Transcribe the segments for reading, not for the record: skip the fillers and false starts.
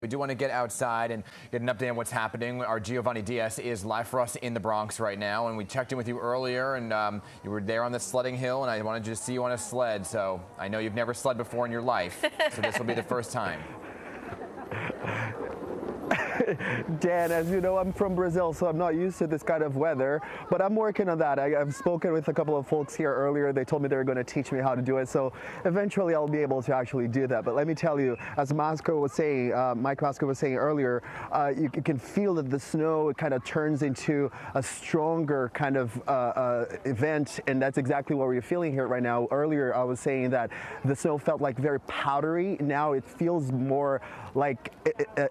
We do want to get outside and get an update on what's happening. Our Giovanni Diaz is live for us in the Bronx right now, and we checked in with you earlier, and you were there on the sledding hill, and I wanted to see you on a sled. So I know you've never sled before in your life, so this will be the first time. Dan, as you know, I'm from Brazil, so I'm not used to this kind of weather, but I'm working on that. I've spoken with a couple of folks here earlier. They told me they were going to teach me how to do it, so eventually I'll be able to actually do that. But let me tell you, as Mike was saying earlier, you can feel that the snow kind of turns into a stronger kind of event, and that's exactly what we're feeling here right now. Earlier, I was saying that the snow felt like very powdery. Now it feels more like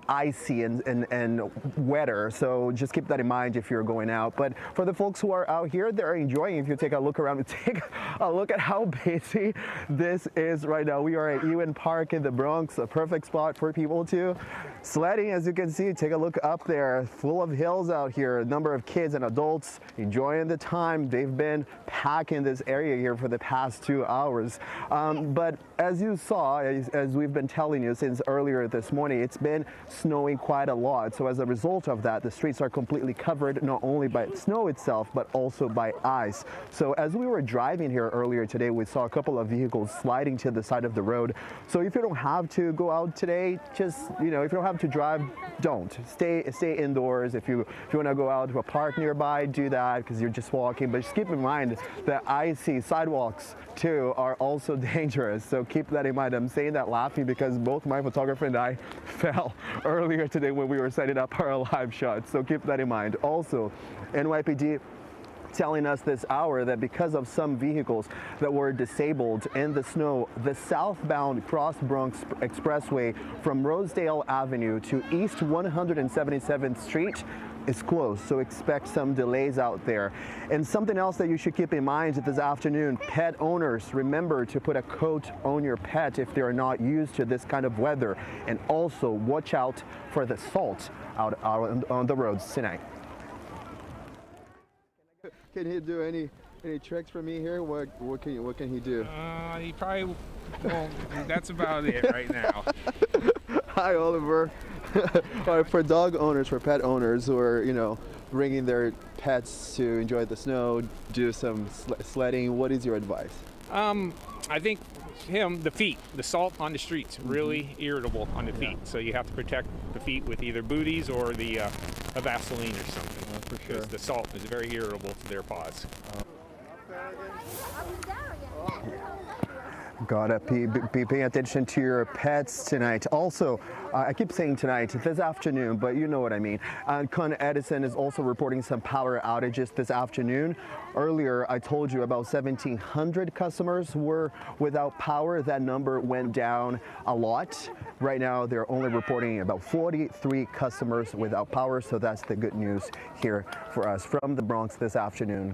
icy and wetter, so just keep that in mind if you're going out. But for the folks who are out here, they're enjoying. If you take a look around, take a look at how busy this is right now. We are at Ewan Park in the Bronx, a perfect spot for people to sledding. As you can see, take a look up there, full of hills out here. A number of kids and adults enjoying the time. They've been packing this area here for the past 2 hours. But as you saw, as we've been telling you since earlier this morning, it's been snowing quite a lot. So as a result of that, the streets are completely covered not only by snow itself, but also by ice. So as we were driving here earlier today, we saw a couple of vehicles sliding to the side of the road. So if you don't have to go out today, just, if you don't have to drive, don't. Stay indoors. If you want to go out to a park nearby, do that because you're just walking. But just keep in mind that icy sidewalks too are also dangerous. So keep that in mind. I'm saying that laughing because both my photographer and I fell earlier today when we were setting up our live shots. So keep that in mind. Also, NYPD telling us this hour that because of some vehicles that were disabled in the snow, the southbound Cross Bronx Expressway from Rosedale Avenue to East 177th Street is closed, so expect some delays out there. And something else that you should keep in mind this afternoon, pet owners, remember to put a coat on your pet if they're not used to this kind of weather, and also watch out for the salt out on the roads tonight. Can he do any tricks for me here? What can he do? He probably won't. That's about it right now. Hi, Oliver. All right, for dog owners, for pet owners who are, bringing their pets to enjoy the snow, do some sledding, what is your advice? I think the salt on the streets, really irritable on the feet. So you have to protect the feet with either booties or a Vaseline or something. For sure. Because the salt is very irritable to their paws. Gotta be paying attention to your pets tonight. Also, I keep saying tonight, this afternoon, but you know what I mean. Con Edison is also reporting some power outages this afternoon. Earlier, I told you about 1,700 customers were without power. That number went down a lot. Right now, they're only reporting about 43 customers without power, so that's the good news here for us from the Bronx this afternoon.